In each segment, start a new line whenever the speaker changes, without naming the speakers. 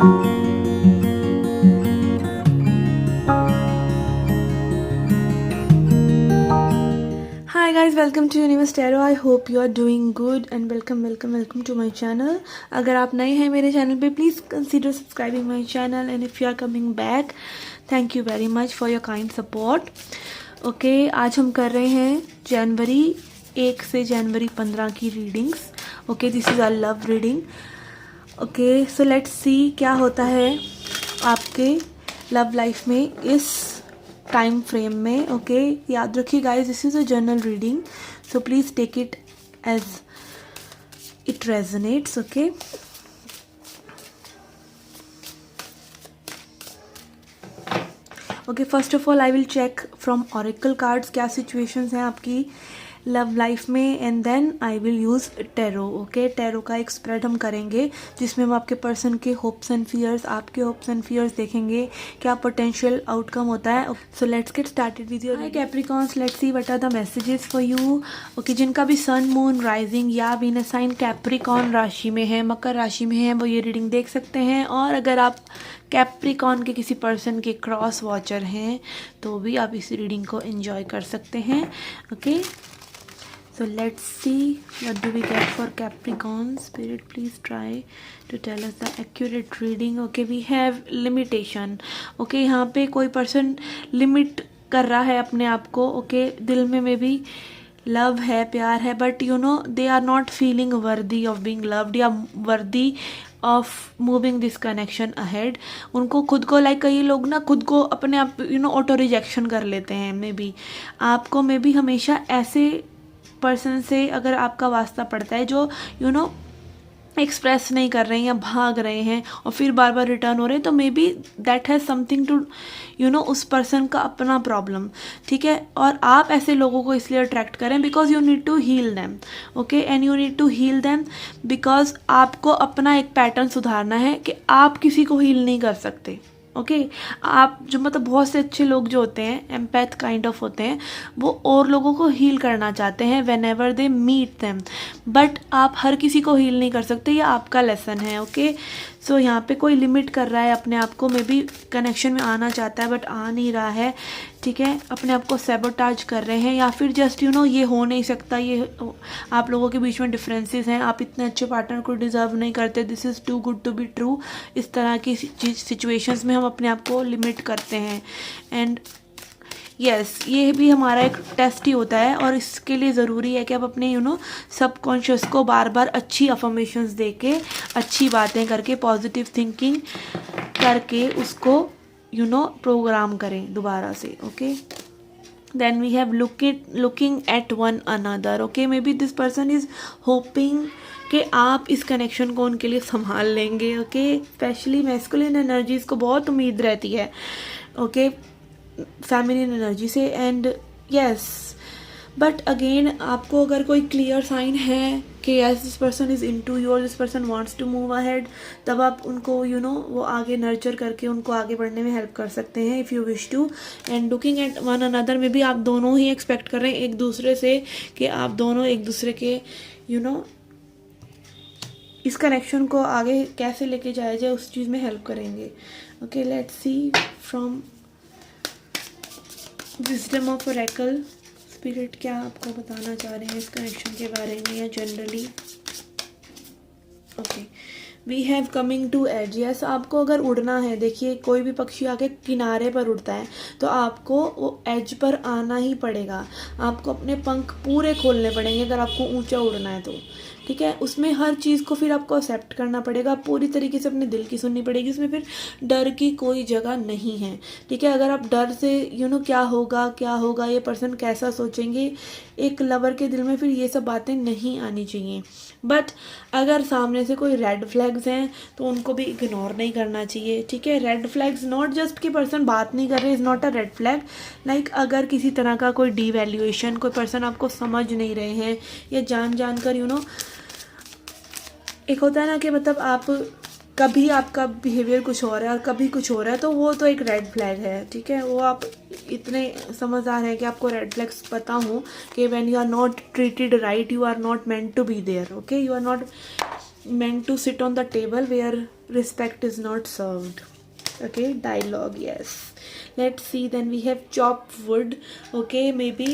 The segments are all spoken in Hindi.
Hi guys, welcome to Universe Tarot. I hope you are doing good and welcome to my channel. अगर आप नए हैं मेरे चैनल पे please consider subscribing my channel and if you are coming back, thank you very much for your kind support. Okay, आज हम कर रहे हैं जनवरी 1 से जनवरी 15 की readings. Okay, this is our love reading. Okay, so let's see क्या होता है आपके लव लाइफ में इस टाइम फ्रेम में. ओके, याद रखिए guys, this is a general reading, so please take it as it resonates. Okay, okay, first of all I will check from oracle cards क्या सिचुएशंस हैं आपकी लव लाइफ में and then I will use tarot. Okay, tarot का एक स्प्रेड हम करेंगे जिसमें हम आपके पर्सन के होप्स एंड फियर्स, आपके होप्स एंड फियर्स देखेंगे क्या पोटेंशियल आउटकम होता है. So let's get started with your Capricorns. Let's see what are the messages for you. Okay, जिनका भी सन, मून, राइजिंग या वीनस साइन कैप्रिकॉन राशि में है, मकर राशि में है, वो ये रीडिंग देख सकते हैं. और अगर आप कैप्रिकॉन के किसी पर्सन के क्रॉस वॉचर हैं तो भी आप इस रीडिंग को एंजॉय कर सकते हैं. Okay, so let's see what do we get for Capricorn. Spirit, please try to tell us the accurate reading. Okay, we have limitation. Okay, यहाँ पे कोई पर्सन लिमिट कर रहा है अपने आप को. ओके, दिल में मे बी लव है, प्यार है, but you know they are not feeling worthy of being loved या worthy of moving this connection ahead. उनको खुद को लाइक कई लोग ना खुद को अपने आप यू नो ऑटो रिजेक्शन कर लेते हैं. मे बी आपको मे बी हमेशा ऐसे पर्सन से अगर आपका वास्ता पड़ता है जो यू नो एक्सप्रेस नहीं कर रहे हैं या भाग रहे हैं और फिर बार बार रिटर्न हो रहे हैं, तो maybe that has something to you know उस पर्सन का अपना प्रॉब्लम. ठीक है, और आप ऐसे लोगों को इसलिए अट्रैक्ट करें because you need to heal them. Okay, and you need to heal them because आपको अपना एक पैटर्न सुधारना है कि आप किसी को हील नहीं कर सकते. ओके, आप जो मतलब बहुत से अच्छे लोग जो होते हैं एम्पैथ काइंड ऑफ होते हैं, वो और लोगों को हील करना चाहते हैं whenever they meet them, but आप हर किसी को हील नहीं कर सकते. ये आपका लेसन है. ओके, सो यहाँ पे कोई लिमिट कर रहा है अपने आप को, मे बी कनेक्शन में आना चाहता है बट आ नहीं रहा है. ठीक है, अपने आप को सैबोटाज कर रहे हैं या फिर जस्ट यू नो ये हो नहीं सकता, ये आप लोगों के बीच में डिफरेंसेस हैं, आप इतने अच्छे पार्टनर को डिजर्व नहीं करते, this is too good to be true. इस तरह की सिचुएशंस में हम अपने आप को लिमिट करते हैं. एंड यस, ये भी हमारा एक टेस्ट ही होता है और इसके लिए ज़रूरी है कि आप अपने यू नो सबकॉन्शियस को बार बार अच्छी अफर्मेशंस दे के, अच्छी बातें करके, पॉजिटिव थिंकिंग करके उसको यू नो प्रोग्राम करें दोबारा से. Okay, then we have looking at one another. Okay, maybe this person is hoping कि आप इस कनेक्शन को उनके लिए संभाल लेंगे. ओके, स्पेशली मैस्कुलिन एनर्जीज़ को बहुत उम्मीद रहती है. ओके, फेमिनिन एनर्जी से. एंड यस, बट अगेन आपको अगर कोई क्लियर साइन है कि yes this person is into you और this person wants to move ahead, तब आप उनको यू नो वो आगे नर्चर करके उनको आगे बढ़ने में हेल्प कर सकते हैं if you wish to. And looking at one another में भी आप दोनों ही एक्सपेक्ट कर रहे हैं एक दूसरे से कि आप दोनों एक दूसरे के यू नो इस कनेक्शन को आगे कैसे लेके जाया जाए उस चीज़ में हेल्प करेंगे. Okay, let's C from wisdom of Oracle. Spirit क्या आपको बताना चाह रहे हैं इस कनेक्शन के बारे में या generally. Okay, we have coming to age. Yes, आपको अगर उड़ना है, देखिए कोई भी पक्षी आके किनारे पर उड़ता है तो आपको वो एज पर आना ही पड़ेगा. आपको अपने पंख पूरे खोलने पड़ेंगे अगर आपको ऊंचा उड़ना है तो. ठीक है, उसमें हर चीज़ को फिर आपको एक्सेप्ट करना पड़ेगा, पूरी तरीके से अपने दिल की सुननी पड़ेगी. उसमें फिर डर की कोई जगह नहीं है. ठीक है, अगर आप डर से यू नो क्या होगा ये पर्सन कैसा सोचेंगे, एक लवर के दिल में फिर ये सब बातें नहीं आनी चाहिए. बट अगर सामने से कोई रेड फ्लैग्स हैं तो उनको भी इग्नोर नहीं करना चाहिए. ठीक है, रेड फ्लैग्स नॉट जस्ट कि पर्सन बात नहीं कर रहे is not a red flag. Like अगर किसी तरह का कोई डीवैल्यूएशन, कोई पर्सन आपको समझ नहीं रहे हैं या जान कर यू नो एक होता है ना कि मतलब आप कभी आपका बिहेवियर कुछ हो रहा है और कभी कुछ हो रहा है, तो वो तो एक रेड फ्लैग है. ठीक है, वो आप इतने समझदार हैं कि आपको रेड फ्लैग्स पता हो कि when you are not treated right, you are not meant to be there. Okay, you are not meant to sit on the table where respect is not served. Okay, dialogue, yes. Let's see, then we have chop wood. Okay, maybe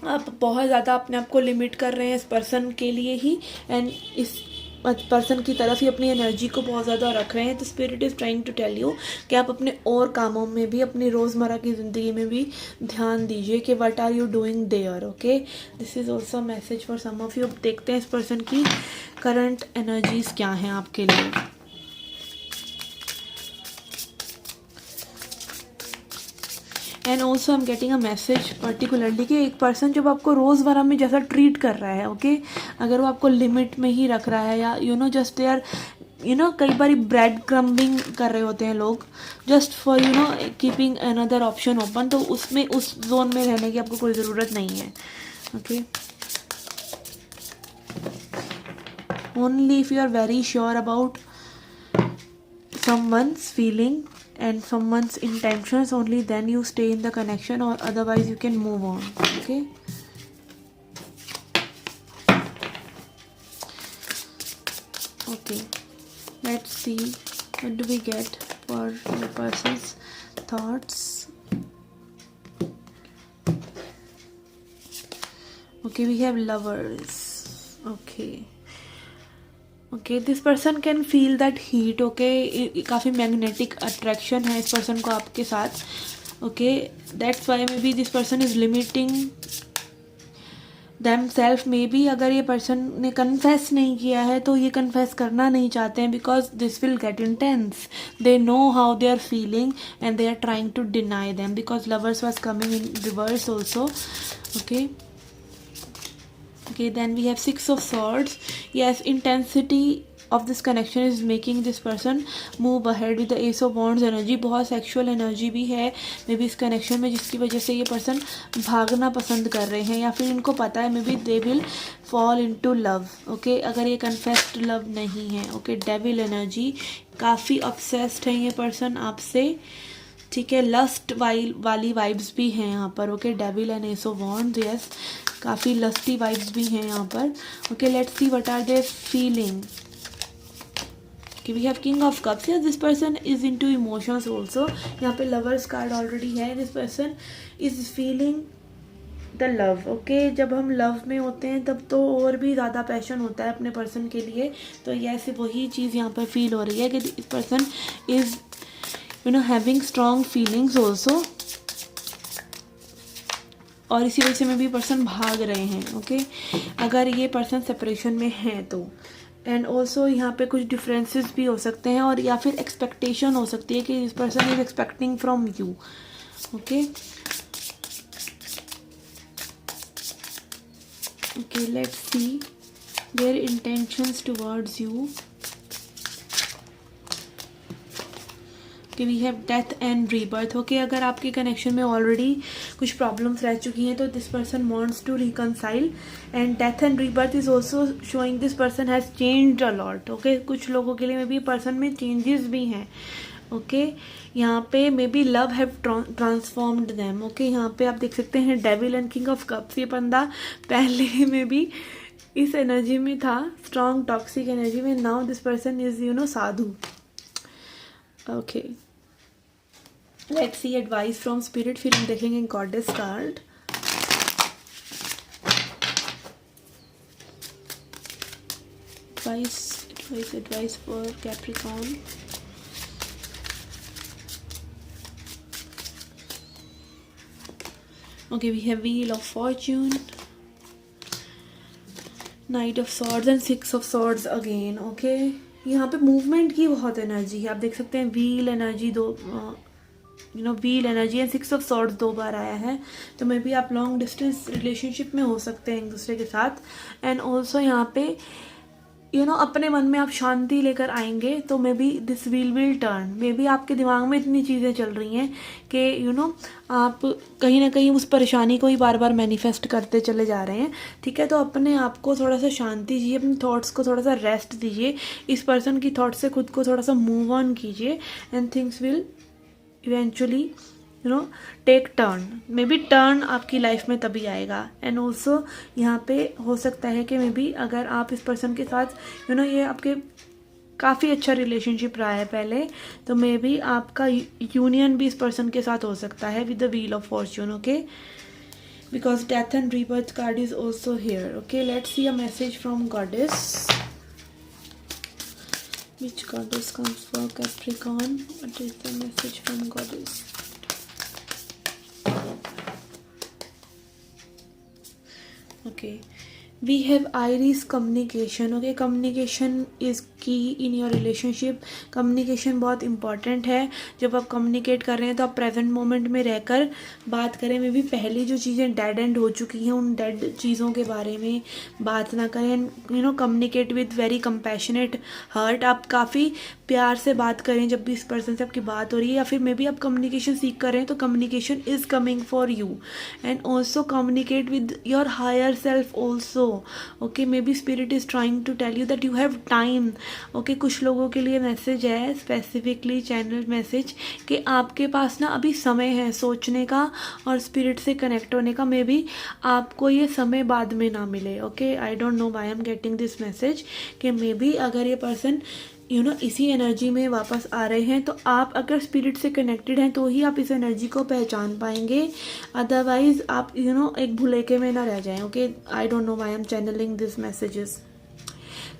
आप बहुत ज़्यादा अपने आप को लिमिट कर रहे हैं इस पर्सन के लिए ही, एंड इस पर्सन की तरफ ही अपनी एनर्जी को बहुत ज़्यादा रख रहे हैं. तो spirit is trying to tell you कि आप अपने और कामों में भी, अपनी रोज़मर्रा की ज़िंदगी में भी ध्यान दीजिए कि what are you doing there. Okay, this is also message for some of you. देखते हैं इस पर्सन की करंट एनर्जीज क्या हैं आपके लिए. And also I am getting a message particularly कि एक पर्सन जब आपको रोज़मर्रा में जैसा ट्रीट कर रहा है, ओके, अगर वो आपको लिमिट में ही रख रहा है, या जस्ट दे आर कई बार ब्रेड क्रम्बिंग कर रहे होते हैं लोग just for keeping another option open, तो उसमें उस जोन में रहने की आपको कोई ज़रूरत नहीं है. Okay, only if you are very sure about someone's feeling and someone's intentions, only then you stay in the connection, or otherwise you can move on. Okay, okay, let's see what do we get for the person's thoughts. Okay, we have lovers. Okay, this person can feel that heat. Okay, काफ़ी मैग्नेटिक अट्रैक्शन है इस पर्सन को आपके साथ. Okay, that's why may be this person is limiting them self. May be अगर ये पर्सन ने कन्फेस नहीं किया है तो ये कन्फेस करना नहीं चाहते हैं, because this will get intense. They know how they are feeling and they are trying to deny them, because lovers was coming in reverse also. Okay, okay, then we have Six of Swords. Yes, intensity of this connection is making this person move ahead with the Ace of Wands energy. बहुत सेक्सुअल एनर्जी भी है मे बी इस कनेक्शन में, जिसकी वजह से ये पर्सन भागना पसंद कर रहे हैं, या फिर इनको पता है may be they will fall into love. Okay, अगर ये कन्फेस्ड लव नहीं है. ओके, डेविल एनर्जी, काफ़ी ऑब्सेस्ड है ये पर्सन आपसे. ठीक है, लस्ट वाली वाइब्स भी हैं यहाँ पर. Okay, devil and ace of wands, yes, काफ़ी लस्टी वाइब्स भी हैं यहाँ पर. Okay, let's see what are they feeling. कि we have king of cups. Yes, this person is into emotions also. यहाँ पे लवर्स कार्ड ऑलरेडी है. This person is feeling the love. Okay, जब हम लव में होते हैं तब तो और भी ज़्यादा पैशन होता है अपने पर्सन के लिए. तो यस, वही चीज़ यहाँ पर फील हो रही है कि this person is having strong feelings also, और इसी वजह से में भी पर्सन भाग रहे हैं. ओके, अगर ये पर्सन सेपरेशन में है तो. एंड ऑल्सो यहाँ पे कुछ डिफरेंसेस भी हो सकते हैं, और या फिर एक्सपेक्टेशन हो सकती है कि this person is expecting from you. Okay, okay, let's see their intentions towards you. कि we have death and rebirth. Okay, अगर आपके कनेक्शन में ऑलरेडी कुछ प्रॉब्लम्स रह चुकी हैं तो this person wants to reconcile. And death and rebirth is also showing this person has changed a lot. Okay, कुछ लोगों के लिए मे बी पर्सन में चेंजेस भी हैं. ओके, यहाँ पे maybe love have transformed them. Okay, यहाँ पे आप देख सकते हैं devil and king of cups. ये बंदा पहले में भी इस एनर्जी में था, स्ट्रॉन्ग टॉक्सिक एनर्जी में. Now this person is sadhu. Okay, let's see advice from spirit. फिर हम देखेंगे goddess card. Advice for Capricorn. Okay, we have wheel of fortune, knight of swords and six of swords again. Okay, यहाँ पे मूवमेंट की बहुत एनर्जी है. आप देख सकते हैं wheel energy wheel energy and six of swords 2 बार आया है. तो मे बी आप लॉन्ग डिस्टेंस रिलेशनशिप में हो सकते हैं एक दूसरे के साथ. एंड ऑल्सो यहाँ पे अपने मन में आप शांति लेकर आएंगे तो maybe this wheel will turn. May be आपके दिमाग में इतनी चीज़ें चल रही हैं कि आप कहीं ना कहीं उस परेशानी को ही बार बार मैनिफेस्ट करते चले जा रहे हैं. ठीक है, तो अपने आप को थोड़ा सा शांति दीजिए, अपने थॉट्स को थोड़ा सा रेस्ट दीजिए, इस पर्सन की थॉट्स से खुद को थोड़ा सा मूव ऑन कीजिए, and things will eventually take turn. Maybe turn आपकी लाइफ में तभी आएगा. एंड ऑल्सो यहाँ पे हो सकता है कि मे बी अगर आप इस पर्सन के साथ ये आपके काफ़ी अच्छा रिलेशनशिप रहा है पहले, तो मे बी आपका यूनियन भी इस पर्सन के साथ हो सकता है with the wheel of fortune, okay, because death and rebirth card is also here, okay. Let's see a message from goddess. Which goddess comes for Capricorn? What is the message from goddess? Okay, we have Iris communication. Okay, communication is key in your relationship. Communication बहुत इंपॉर्टेंट है. जब आप कम्युनिकेट कर रहे हैं तो आप प्रेजेंट मोमेंट में रहकर बात करें. मे भी पहली जो चीज़ें डेड एंड हो चुकी हैं उन डेड चीज़ों के बारे में बात ना करें. Communicate with very compassionate heart. आप काफ़ी प्यार से बात करें जब भी इस पर्सन से आपकी बात हो रही है, या फिर मे बी आप कम्युनिकेशन सीख कर रहे हैं तो communication is coming for you. And also communicate with your higher self also. Okay, maybe spirit is trying to tell you that you have time. Okay, कुछ लोगों के लिए मैसेज है स्पेसिफिकली चैनल मैसेज कि आपके पास ना अभी समय है सोचने का और स्पिरिट से कनेक्ट होने का. मे बी आपको ये समय बाद में ना मिले. Okay, I don't know why I am getting this message कि मे बी अगर ये पर्सन इसी एनर्जी में वापस आ रहे हैं तो आप अगर स्पिरिट से कनेक्टेड हैं तो ही आप इस एनर्जी को पहचान पाएंगे. अदरवाइज आप एक भुलेखे में ना रह जाएं. Okay, I don't know why I am channeling this messages.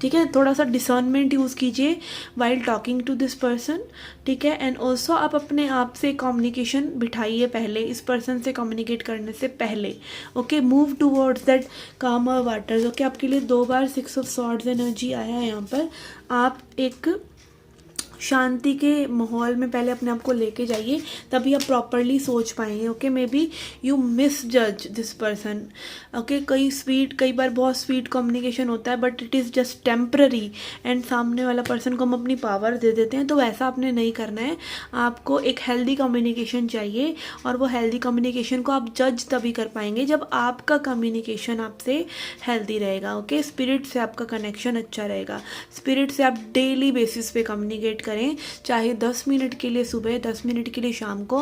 ठीक है, थोड़ा सा डिसर्नमेंट यूज़ कीजिए while talking to this person. ठीक है, एंड ऑल्सो आप अपने आप से कम्युनिकेशन बिठाइए पहले इस पर्सन से कम्युनिकेट करने से पहले. ओके, मूव टूवर्ड्स दैट कामर वाटर्स. ओके, आपके लिए 2 बार 6 ऑफ सॉर्ड्स एनर्जी आया है यहाँ पर. आप एक शांति के माहौल में पहले अपने आप को लेके जाइए, तभी आप प्रॉपरली सोच पाएंगे. Okay, may be you miss जज दिस पर्सन. ओके, कई बार बहुत स्वीट कम्युनिकेशन होता है but it is just temporary and सामने वाला पर्सन को हम अपनी पावर दे देते हैं. तो वैसा आपने नहीं करना है. आपको एक हेल्दी कम्युनिकेशन चाहिए और वो हेल्दी कम्युनिकेशन को आप जज तभी कर पाएंगे जब आपका कम्युनिकेशन आपसे हेल्दी रहेगा. ओके, स्पिरिट से आपका कनेक्शन अच्छा रहेगा. स्पिरिट से आप डेली बेसिस पे कम्युनिकेट करें, चाहे 10 मिनट के लिए सुबह, 10 मिनट के लिए शाम को.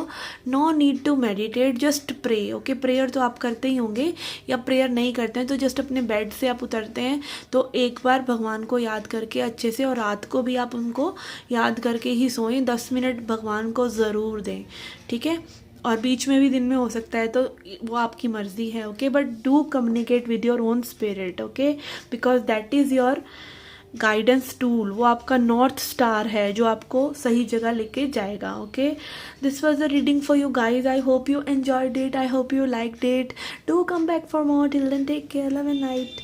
No need to meditate, just pray. Okay, prayer तो आप करते ही होंगे, या प्रेयर नहीं करते हैं तो जस्ट अपने बेड से आप उतरते हैं तो एक बार भगवान को याद करके अच्छे से, और रात को भी आप उनको याद करके ही सोएं. 10 मिनट भगवान को ज़रूर दें. ठीक है, और बीच में भी दिन में हो सकता है तो वो आपकी मर्ज़ी है. Okay, but do communicate with your own spirit. Okay, because that is your guidance tool. वो आपका नॉर्थ स्टार है जो आपको सही जगह लेके जाएगा. Okay, this was the reading for you guys. I hope you enjoyed it. I hope you liked it. Do come back for more. Till then take care. Love and night.